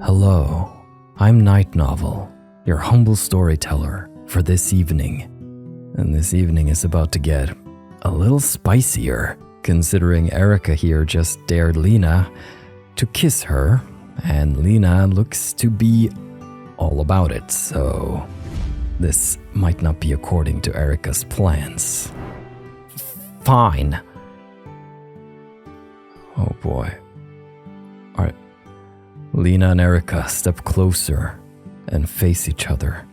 Hello, I'm Night Novel, your humble storyteller for this evening. And this evening is about to get a little spicier, considering Erica here just dared Lena to kiss her, and Lena looks to be all about it, so this might not be according to Erica's plans. Fine. Oh boy. Alright. Lena and Erica step closer and face each other.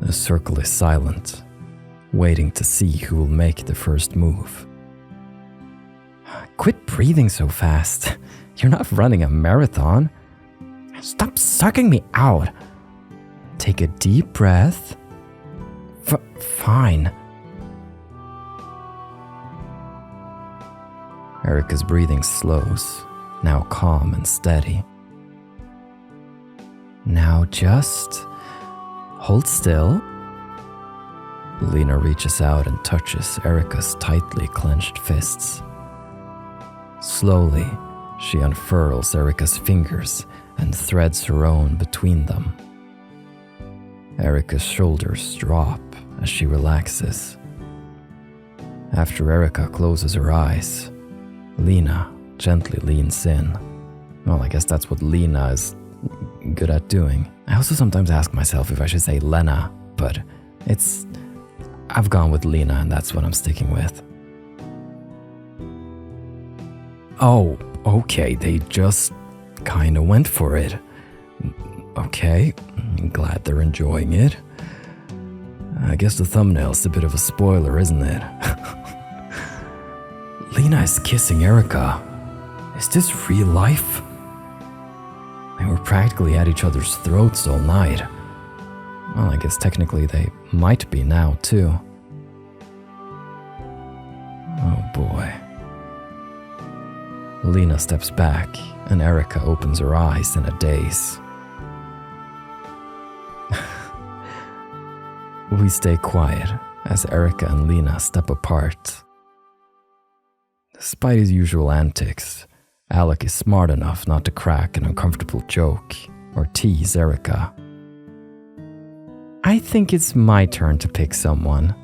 The circle is silent, waiting to see who will make the first move. Quit breathing so fast. You're not running a marathon. Stop sucking me out. Take a deep breath. Fine. Erica's breathing slows, now calm and steady. Now just hold still. Lena reaches out and touches Erica's tightly clenched fists. Slowly, she unfurls Erica's fingers and threads her own between them. Erica's shoulders drop as she relaxes. After Erica closes her eyes, Lena gently leans in. Well, I guess that's what Lena is good at doing. I also sometimes ask myself if I should say Lena, but I've gone with Lena and that's what I'm sticking with. Oh, okay, they just kinda went for it. Okay, I'm glad they're enjoying it. I guess the thumbnail's a bit of a spoiler, isn't it? Lena is kissing Erica. Is this real life? They were practically at each other's throats all night. Well, I guess technically they might be now, too. Oh boy. Lena steps back, and Erica opens her eyes in a daze. We stay quiet as Erica and Lena step apart. Despite his usual antics, Alec is smart enough not to crack an uncomfortable joke or tease Erica. I think it's my turn to pick someone.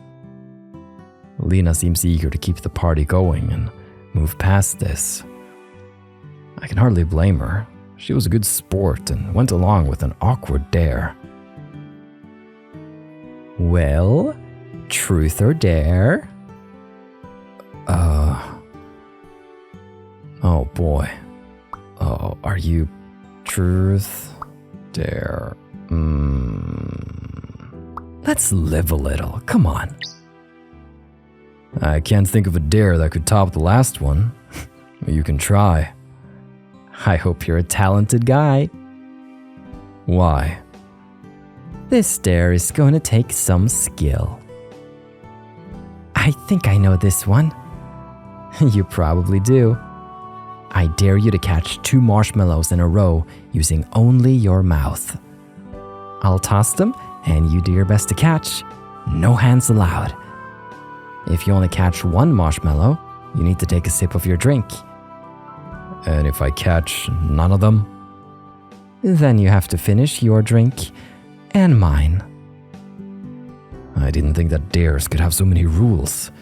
Lena seems eager to keep the party going and move past this. I can hardly blame her. She was a good sport and went along with an awkward dare. Well, truth or dare? Oh boy. Oh, are you truth? Dare? Let's live a little, come on. I can't think of a dare that could top the last one. You can try. I hope you're a talented guy. Why? This dare is going to take some skill. I think I know this one. You probably do. I dare you to catch 2 marshmallows in a row using only your mouth. I'll toss them, and you do your best to catch. No hands allowed. If you only catch 1 marshmallow, you need to take a sip of your drink. And if I catch none of them? Then you have to finish your drink and mine. I didn't think that dares could have so many rules.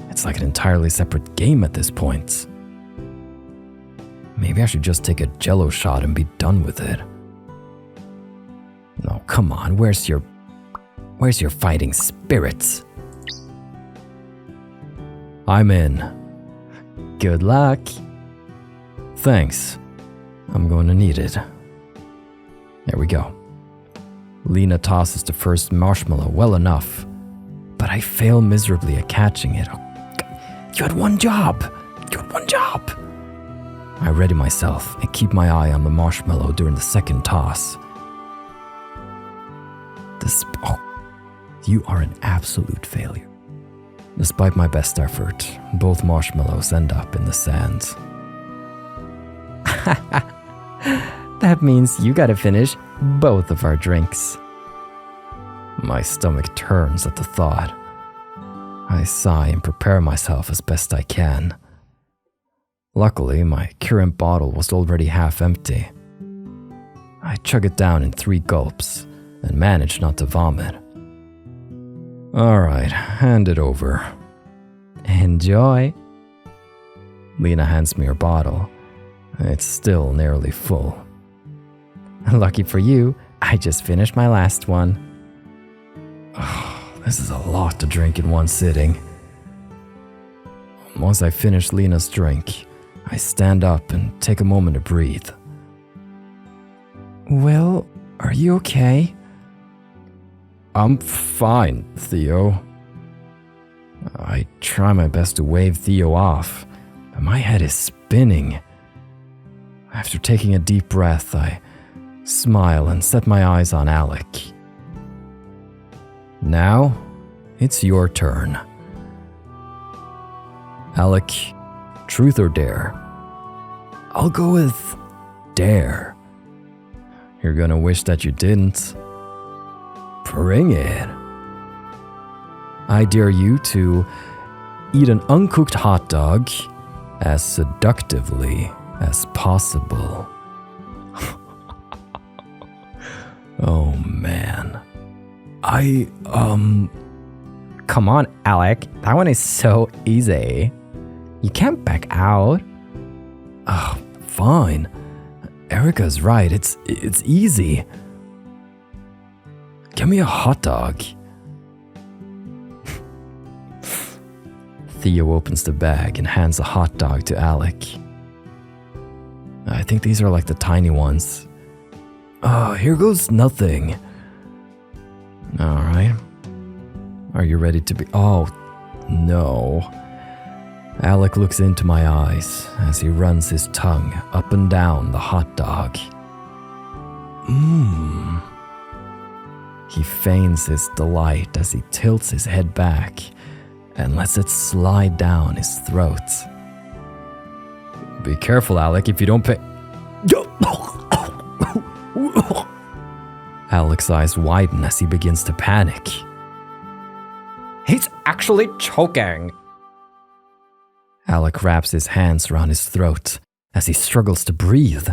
It's like an entirely separate game at this point. Maybe I should just take a Jell-O shot and be done with it. No, come on, where's your fighting spirit? I'm in. Good luck. Thanks. I'm going to need it. There we go. Lena tosses the first marshmallow well enough, but I fail miserably at catching it. You had one job! I ready myself and keep my eye on the marshmallow during the second toss. You are an absolute failure. Despite my best effort, both marshmallows end up in the sand. That means you gotta finish both of our drinks. My stomach turns at the thought. I sigh and prepare myself as best I can. Luckily, my current bottle was already half empty, I chug it down in 3 gulps and manage not to vomit. Alright, hand it over. Enjoy. Lena hands me her bottle. It's still nearly full. Lucky for you, I just finished my last one. This is a lot to drink in one sitting. Once I finish Lena's drink, I stand up and take a moment to breathe. Will, are you okay? I'm fine, Theo. I try my best to wave Theo off, but my head is spinning. After taking a deep breath, I smile and set my eyes on Alec. Now, it's your turn. Alec, truth or dare? I'll go with dare. You're gonna wish that you didn't. Bring it. I dare you to eat an uncooked hot dog as seductively as possible. Oh man. Come on, Alec. That one is so easy. You can't back out. Oh, fine. Erica's right. It's easy. Give me a hot dog. Theo opens the bag and hands a hot dog to Alec. I think these are like the tiny ones. Here goes nothing. Alright. Are you ready to be... Oh, no. Alec looks into my eyes as he runs his tongue up and down the hot dog. He feigns his delight as he tilts his head back and lets it slide down his throat. Be careful, Alec, if you don't pay... Alec's eyes widen as he begins to panic. He's actually choking. Alec wraps his hands around his throat as he struggles to breathe.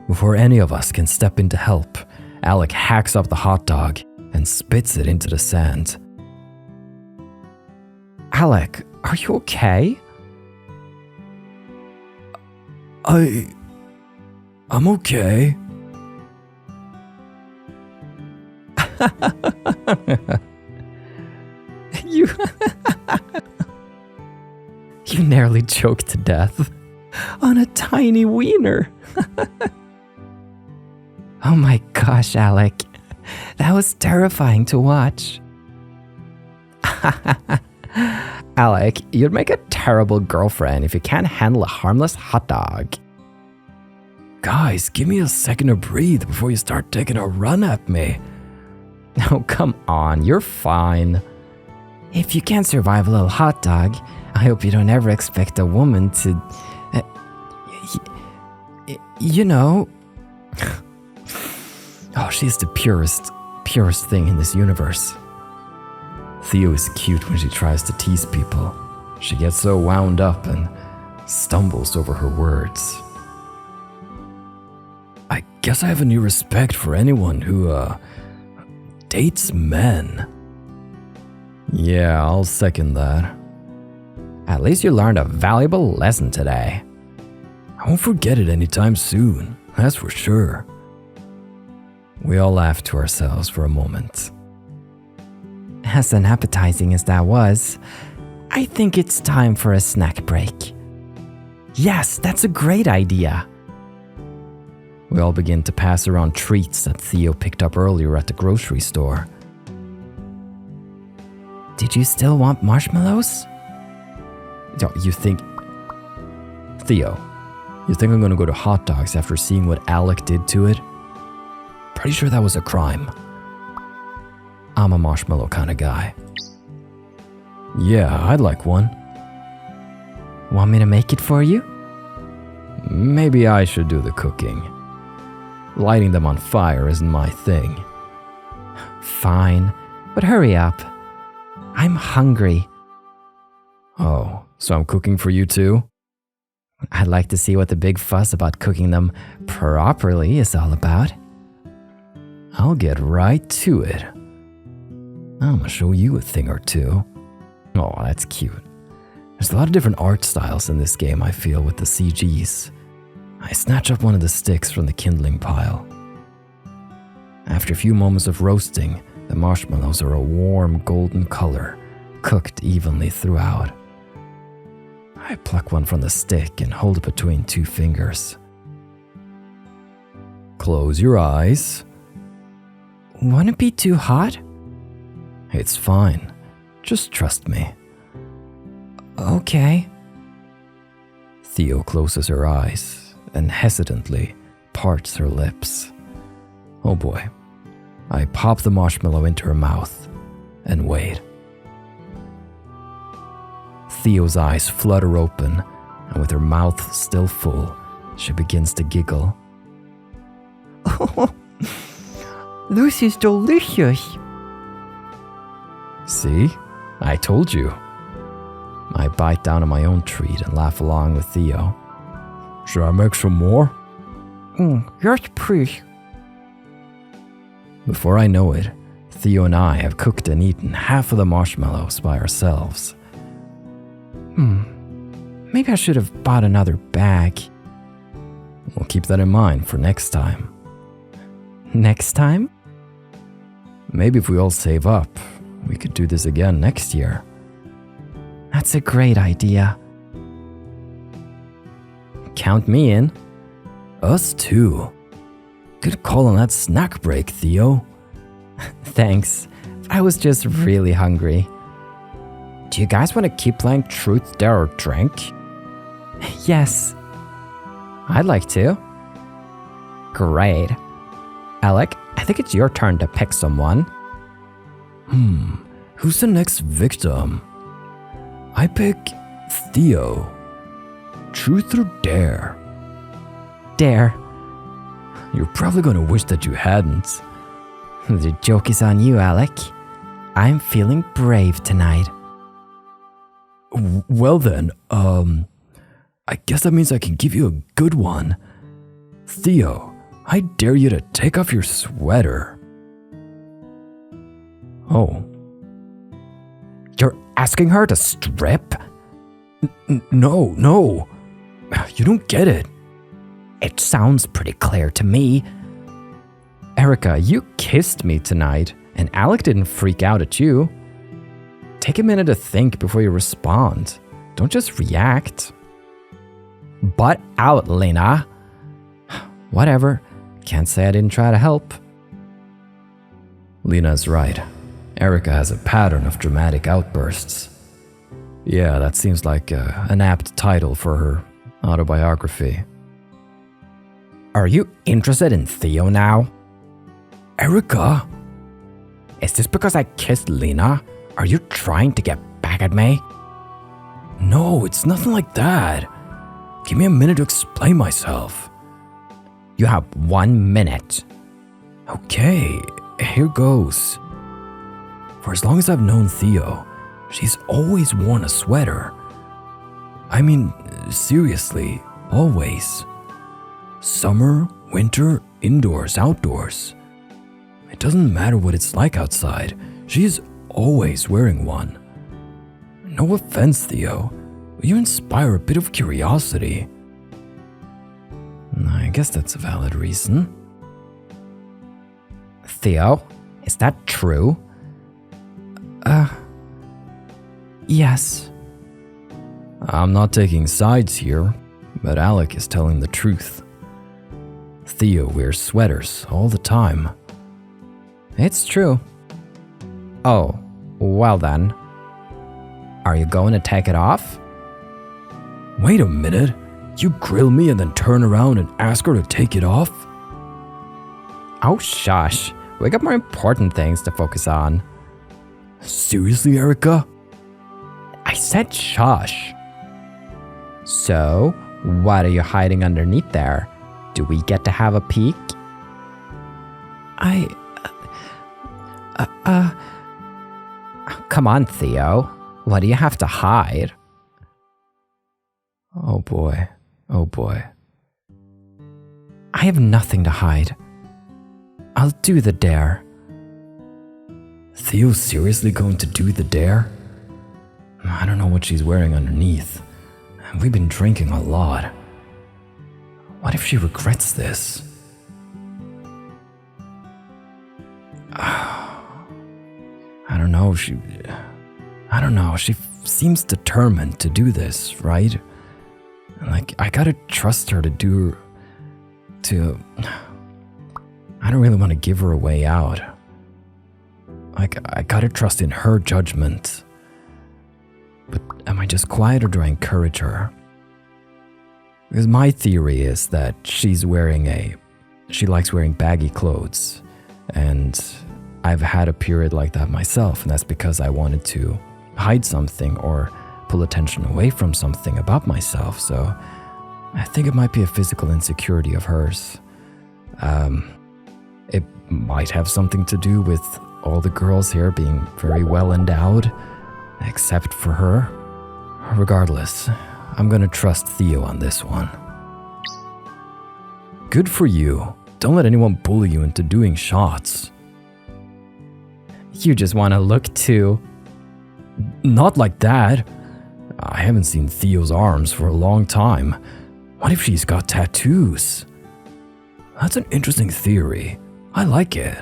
Before any of us can step in to help, Alec hacks up the hot dog and spits it into the sand. Alec, are you okay? I'm okay. You nearly choked to death on a tiny wiener. Oh my gosh, Alec. That was terrifying to watch. Alec, you'd make a terrible girlfriend if you can't handle a harmless hot dog. Guys, give me a second to breathe before you start taking a run at me. Oh, come on, you're fine. If you can't survive a little hot dog, I hope you don't ever expect a woman to... you know... Oh, she's the purest thing in this universe. Theo is cute when she tries to tease people. She gets so wound up and stumbles over her words. I guess I have a new respect for anyone who, dates men. Yeah, I'll second that. At least you learned a valuable lesson today. I won't forget it anytime soon, that's for sure. We all laughed to ourselves for a moment. As unappetizing as that was, I think it's time for a snack break. Yes, that's a great idea. We all begin to pass around treats that Theo picked up earlier at the grocery store. Did you still want marshmallows? You think... Theo, you think I'm gonna go to hot dogs after seeing what Alec did to it? Pretty sure that was a crime. I'm a marshmallow kind of guy. Yeah, I'd like one. Want me to make it for you? Maybe I should do the cooking. Lighting them on fire isn't my thing. Fine, but hurry up. I'm hungry. Oh, so I'm cooking for you too? I'd like to see what the big fuss about cooking them properly is all about. I'll get right to it. I'm gonna show you a thing or two. Oh, that's cute. There's a lot of different art styles in this game, I feel, with the CGs. I snatch up one of the sticks from the kindling pile. After a few moments of roasting, the marshmallows are a warm golden color, cooked evenly throughout. I pluck one from the stick and hold it between two fingers. Close your eyes. Won't it be too hot? It's fine. Just trust me. Okay. Theo closes her eyes and hesitantly parts her lips. Oh boy. I pop the marshmallow into her mouth and wait. Theo's eyes flutter open, and with her mouth still full, she begins to giggle. Oh, this is delicious. See? I told you. I bite down on my own treat and laugh along with Theo. Should I make some more? Yes, please. Before I know it, Theo and I have cooked and eaten half of the marshmallows by ourselves. Maybe I should have bought another bag. We'll keep that in mind for next time. Next time? Maybe if we all save up, we could do this again next year. That's a great idea. Count me in. Us too. Good call on that snack break, Theo. Thanks. I was just really hungry. Do you guys want to keep playing Truth, Dare, or Drink? Yes. I'd like to. Great. Alec, I think it's your turn to pick someone. Who's the next victim? I pick Theo. Truth or dare? Dare. You're probably gonna wish that you hadn't. The joke is on you, Alec. I'm feeling brave tonight. Well then, I guess that means I can give you a good one. Theo, I dare you to take off your sweater. Oh. You're asking her to strip? No. You don't get it. It sounds pretty clear to me. Erica, you kissed me tonight, and Alec didn't freak out at you. Take a minute to think before you respond. Don't just react. Butt out, Lena. Whatever. Can't say I didn't try to help. Lena's right. Erica has a pattern of dramatic outbursts. Yeah, that seems like an apt title for her autobiography. Are you interested in Theo now? Erica? Is this because I kissed Lena? Are you trying to get back at me? No, it's nothing like that. Give me a minute to explain myself. You have 1 minute. Okay, here goes. For as long as I've known Theo, she's always worn a sweater. I mean, seriously, always. Summer, winter, indoors, outdoors. It doesn't matter what it's like outside, she's always wearing one. No offense, Theo, but you inspire a bit of curiosity. I guess that's a valid reason. Theo, is that true? Yes. I'm not taking sides here, but Alec is telling the truth. Theo wears sweaters all the time. It's true. Oh, well then. Are you going to take it off? Wait a minute. You grill me and then turn around and ask her to take it off? Oh, shush. We got more important things to focus on. Seriously, Erica? I said shush. So, what are you hiding underneath there? Do we get to have a peek? Come on, Theo. What do you have to hide? Oh boy, Oh boy. I have nothing to hide. I'll do the dare. Theo's seriously going to do the dare? I don't know what she's wearing underneath. We've been drinking a lot. What if she regrets this? I don't know. She seems determined to do this, right? Like, I gotta trust her I don't really want to give her a way out. Like, I gotta trust in her judgment. But am I just quiet or do I encourage her? Because my theory is that she likes wearing baggy clothes. And I've had a period like that myself, and that's because I wanted to hide something or pull attention away from something about myself. So I think it might be a physical insecurity of hers. It might have something to do with all the girls here being very well endowed, except for her. Regardless, I'm gonna trust Theo on this one. Good for you. Don't let anyone bully you into doing shots. You just want to look too. Not like that. I haven't seen Theo's arms for a long time. What if she's got tattoos? That's an interesting theory. I like it.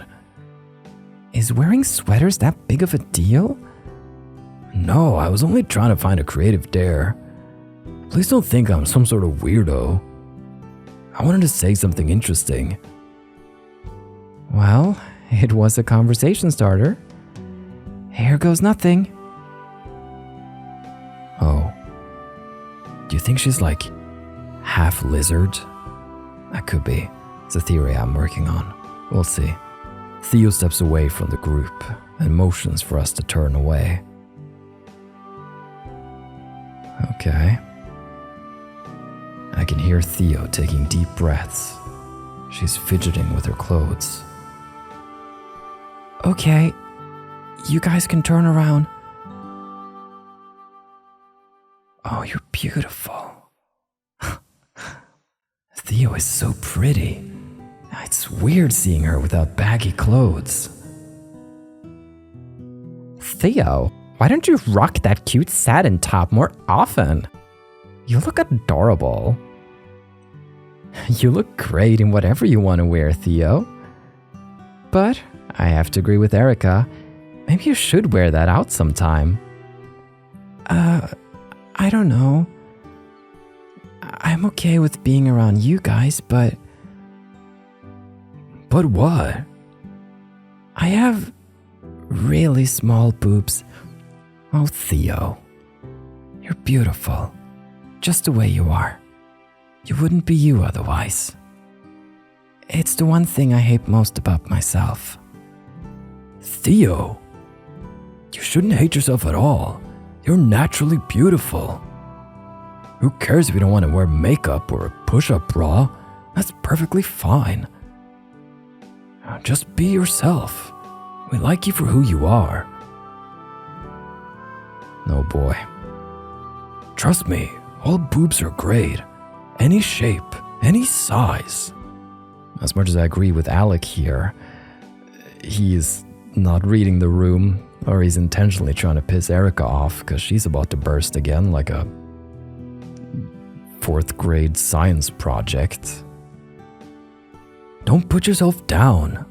Is wearing sweaters that big of a deal? No, I was only trying to find a creative dare. Please don't think I'm some sort of weirdo. I wanted to say something interesting. Well, it was a conversation starter. Here goes nothing. Oh. Do you think she's like half lizard? That could be. It's a theory I'm working on. We'll see. Theo steps away from the group and motions for us to turn away. Okay. I can hear Theo taking deep breaths. She's fidgeting with her clothes. Okay, you guys can turn around. Oh, you're beautiful. Theo is so pretty. It's weird seeing her without baggy clothes. Theo, why don't you rock that cute satin top more often? You look adorable. You look great in whatever you want to wear, Theo. But I have to agree with Erica. Maybe you should wear that out sometime. I don't know. I'm okay with being around you guys, but... But what? I have really small boobs. Oh, Theo. You're beautiful. Just the way you are. You wouldn't be you otherwise. It's the one thing I hate most about myself. Theo, you shouldn't hate yourself at all. You're naturally beautiful. Who cares if you don't want to wear makeup or a push-up bra? That's perfectly fine. Just be yourself. We like you for who you are. Oh boy. Trust me, all boobs are great. Any shape, any size. As much as I agree with Alec here, he's not reading the room, or he's intentionally trying to piss Erica off because she's about to burst again like a 4th grade science project. Don't put yourself down.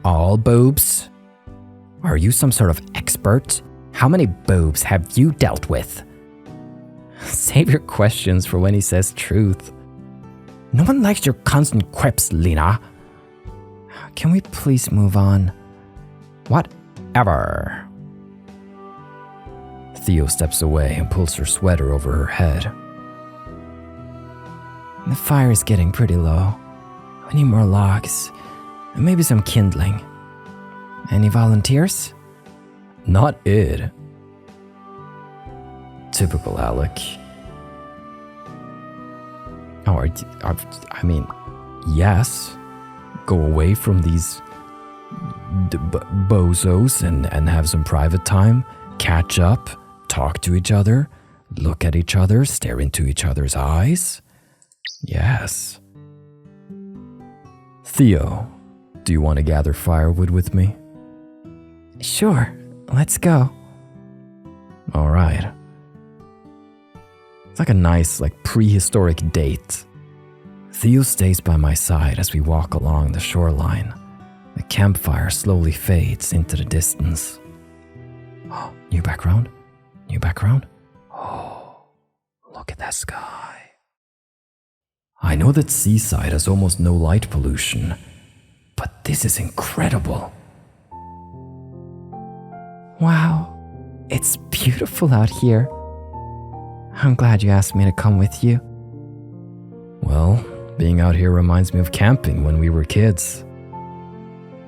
All boobs? Are you some sort of expert? How many boobs have you dealt with? Save your questions for when he says truth. No one likes your constant quips, Lena. Can we please move on? Whatever. Theo steps away and pulls her sweater over her head. The fire is getting pretty low. We need more logs, and maybe some kindling. Any volunteers? Not it. Typical Alec. Oh, I mean, yes. Go away from these bozos and have some private time. Catch up, talk to each other, look at each other, stare into each other's eyes. Yes. Theo, do you want to gather firewood with me? Sure, let's go. All right. It's like a nice, prehistoric date. Theo stays by my side as we walk along the shoreline. The campfire slowly fades into the distance. Oh, new background? New background? Oh, look at that sky. I know that Seaside has almost no light pollution, but this is incredible. Wow, it's beautiful out here. I'm glad you asked me to come with you. Well, being out here reminds me of camping when we were kids.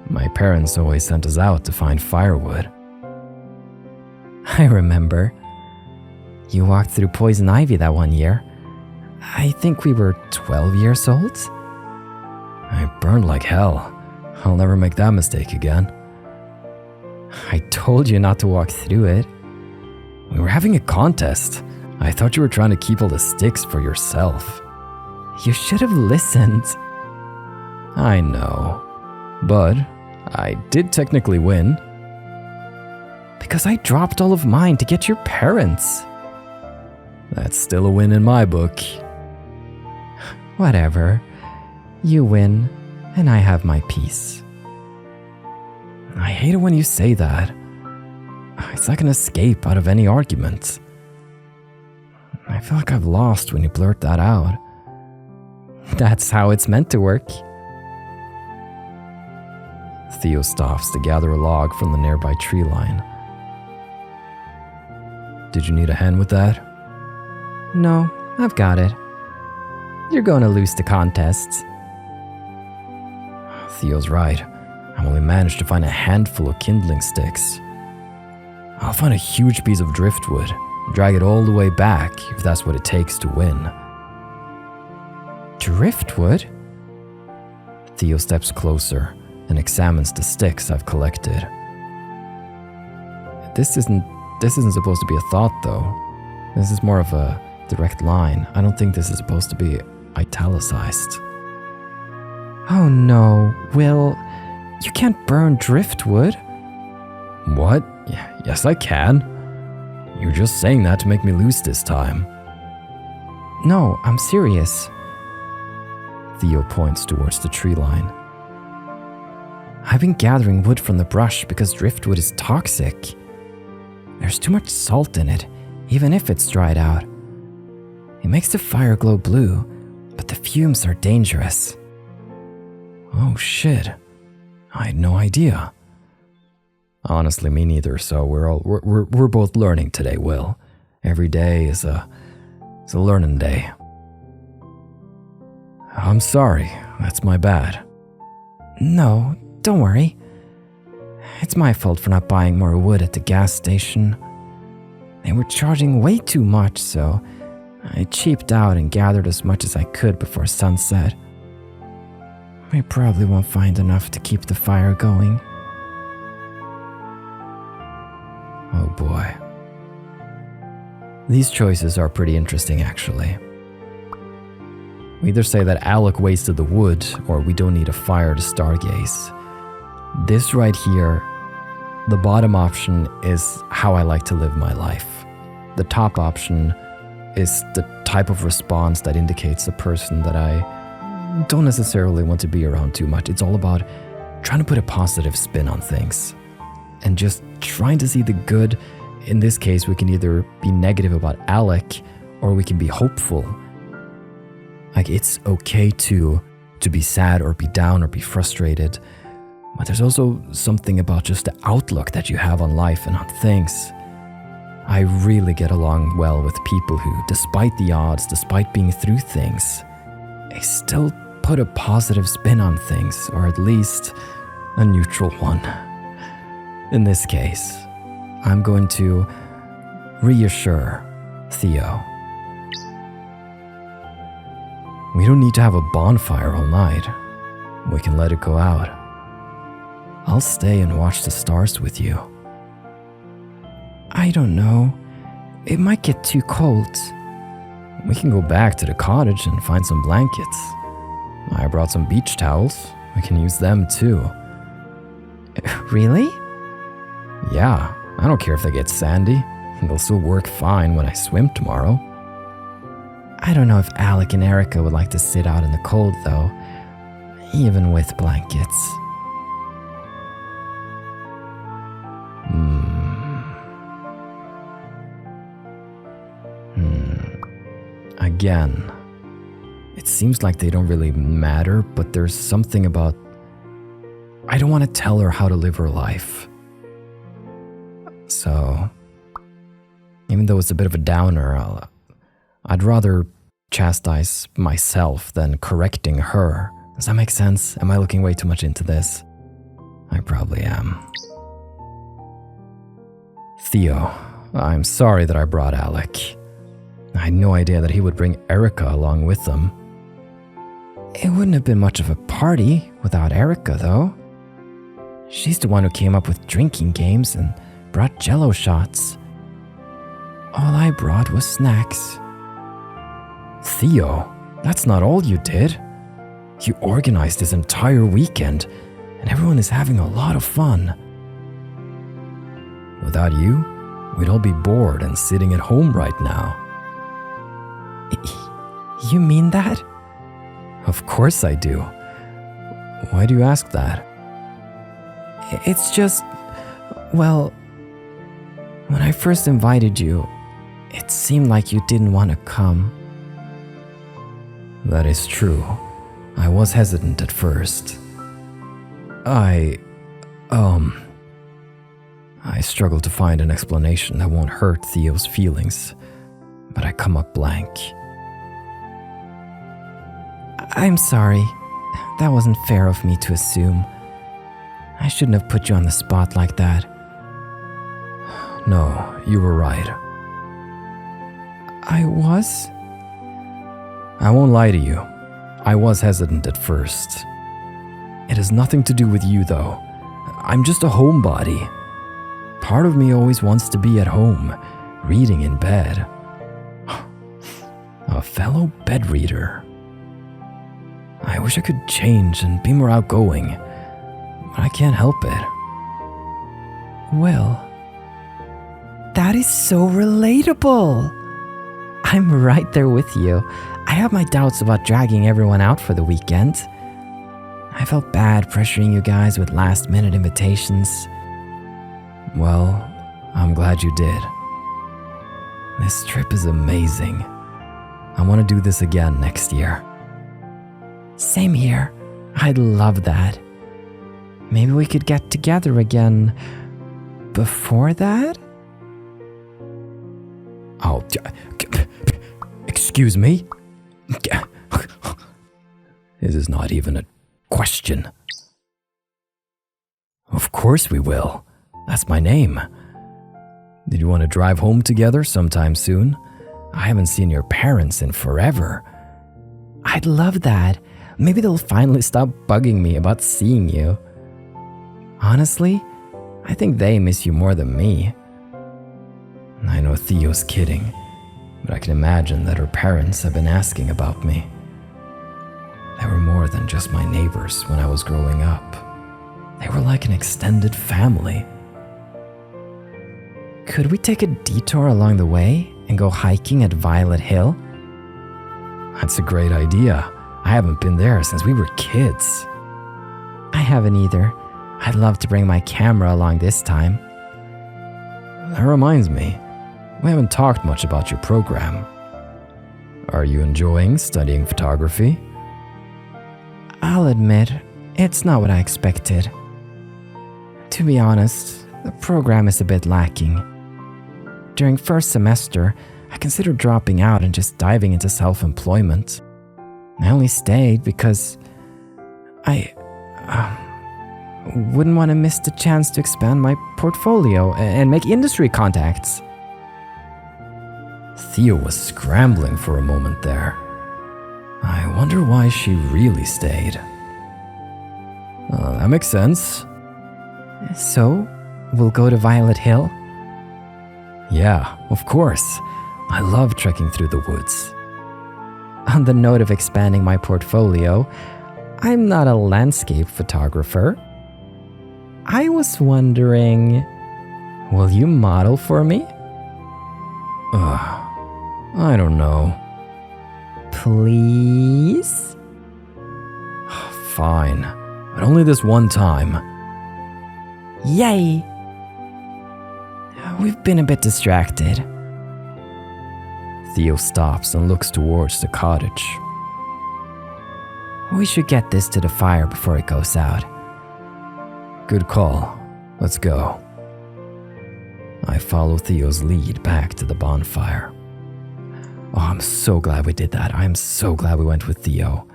My parents always sent us out to find firewood. I remember. You walked through poison ivy that one year. I think we were 12 years old. I burned like hell. I'll never make that mistake again. I told you not to walk through it. We were having a contest. I thought you were trying to keep all the sticks for yourself. You should have listened. I know, but I did technically win. Because I dropped all of mine to get your parents. That's still a win in my book. Whatever. You win, and I have my peace. I hate it when you say that. It's like an escape out of any argument. I feel like I've lost when you blurt that out. That's how it's meant to work. Theo stops to gather a log from the nearby tree line. Did you need a hand with that? No, I've got it. You're going to lose the contest. Theo's right. I've only managed to find a handful of kindling sticks. I'll find a huge piece of driftwood, drag it all the way back if that's what it takes to win. Driftwood? Theo steps closer and examines the sticks I've collected. This isn't supposed to be a thought, though. This is more of a direct line. I don't think this is supposed to be italicized. Oh no, Will, you can't burn driftwood. What? Yes, I can. You're just saying that to make me lose this time. No, I'm serious. Theo points towards the tree line. I've been gathering wood from the brush because driftwood is toxic. There's too much salt in it, even if it's dried out. It makes the fire glow blue, but the fumes are dangerous. Oh shit. I had no idea. Honestly, me neither, so we're both learning today, Will. Every day is a learning day. I'm sorry, that's my bad. No, don't worry. It's my fault for not buying more wood at the gas station. They were charging way too much, so I cheaped out and gathered as much as I could before sunset. We probably won't find enough to keep the fire going. Oh boy. These choices are pretty interesting, actually. We either say that Alec wasted the wood, or we don't need a fire to stargaze. This right here, the bottom option is how I like to live my life. The top option is the type of response that indicates a person that I don't necessarily want to be around too much. It's all about trying to put a positive spin on things and just trying to see the good. In this case, we can either be negative about Alec or we can be hopeful. Like, it's okay to be sad or be down or be frustrated, but there's also something about just the outlook that you have on life and on things. I really get along well with people who, despite the odds, despite being through things, they still put a positive spin on things, or at least a neutral one. In this case, I'm going to reassure Theo. We don't need to have a bonfire all night. We can let it go out. I'll stay and watch the stars with you. I don't know. It might get too cold. We can go back to the cottage and find some blankets. I brought some beach towels. We can use them too. Really? Yeah, I don't care if they get sandy. They'll still work fine when I swim tomorrow. I don't know if Alec and Erica would like to sit out in the cold though, even with blankets. Again, it seems like they don't really matter, but there's something about... I don't want to tell her how to live her life. So, even though it's a bit of a downer, I'd rather chastise myself than correcting her. Does that make sense? Am I looking way too much into this? I probably am. Theo, I'm sorry that I brought Alec. I had no idea that he would bring Erica along with them. It wouldn't have been much of a party without Erica, though. She's the one who came up with drinking games and brought Jell-O shots. All I brought was snacks. Theo, that's not all you did. You organized this entire weekend, and everyone is having a lot of fun. Without you, we'd all be bored and sitting at home right now. You mean that? Of course I do. Why do you ask that? It's just, well, when I first invited you, it seemed like you didn't want to come. That is true. I was hesitant at first. I struggle to find an explanation that won't hurt Theo's feelings, but I come up blank. I'm sorry. That wasn't fair of me to assume. I shouldn't have put you on the spot like that. No, you were right. I was? I won't lie to you. I was hesitant at first. It has nothing to do with you, though. I'm just a homebody. Part of me always wants to be at home, reading in bed. A fellow bedreader. I wish I could change and be more outgoing, but I can't help it. Well, that is so relatable. I'm right there with you. I have my doubts about dragging everyone out for the weekend. I felt bad pressuring you guys with last-minute invitations. Well, I'm glad you did. This trip is amazing. I want to do this again next year. Same here. I'd love that. Maybe we could get together again before that? Oh, excuse me? This is not even a question. Of course we will. That's my name. Did you want to drive home together sometime soon? I haven't seen your parents in forever. I'd love that. Maybe they'll finally stop bugging me about seeing you. Honestly, I think they miss you more than me. I know Theo's kidding, but I can imagine that her parents have been asking about me. They were more than just my neighbors when I was growing up. They were like an extended family. Could we take a detour along the way and go hiking at Violet Hill? That's a great idea. I haven't been there since we were kids. I haven't either. I'd love to bring my camera along this time. That reminds me, we haven't talked much about your program. Are you enjoying studying photography? I'll admit, it's not what I expected. To be honest, the program is a bit lacking. During first semester, I considered dropping out and just diving into self-employment. I only stayed because I wouldn't want to miss the chance to expand my portfolio and make industry contacts. Theo was scrambling for a moment there. I wonder why she really stayed. That makes sense. So, we'll go to Violet Hill? Yeah, of course. I love trekking through the woods. On the note of expanding my portfolio, I'm not a landscape photographer. I was wondering, will you model for me? I don't know. Please? Fine, but only this one time. Yay! We've been a bit distracted. Theo stops and looks towards the cottage. We should get this to the fire before it goes out. Good call. Let's go. I follow Theo's lead back to the bonfire. Oh, I'm so glad we did that. I'm so glad we went with Theo.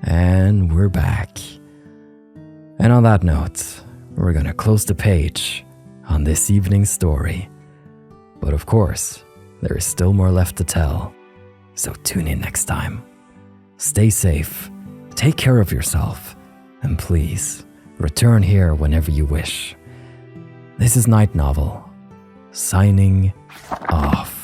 And we're back. And on that note, we're gonna close the page on this evening's story. But of course, there is still more left to tell. So tune in next time. Stay safe, take care of yourself, and please, return here whenever you wish. This is Night Novel, signing off.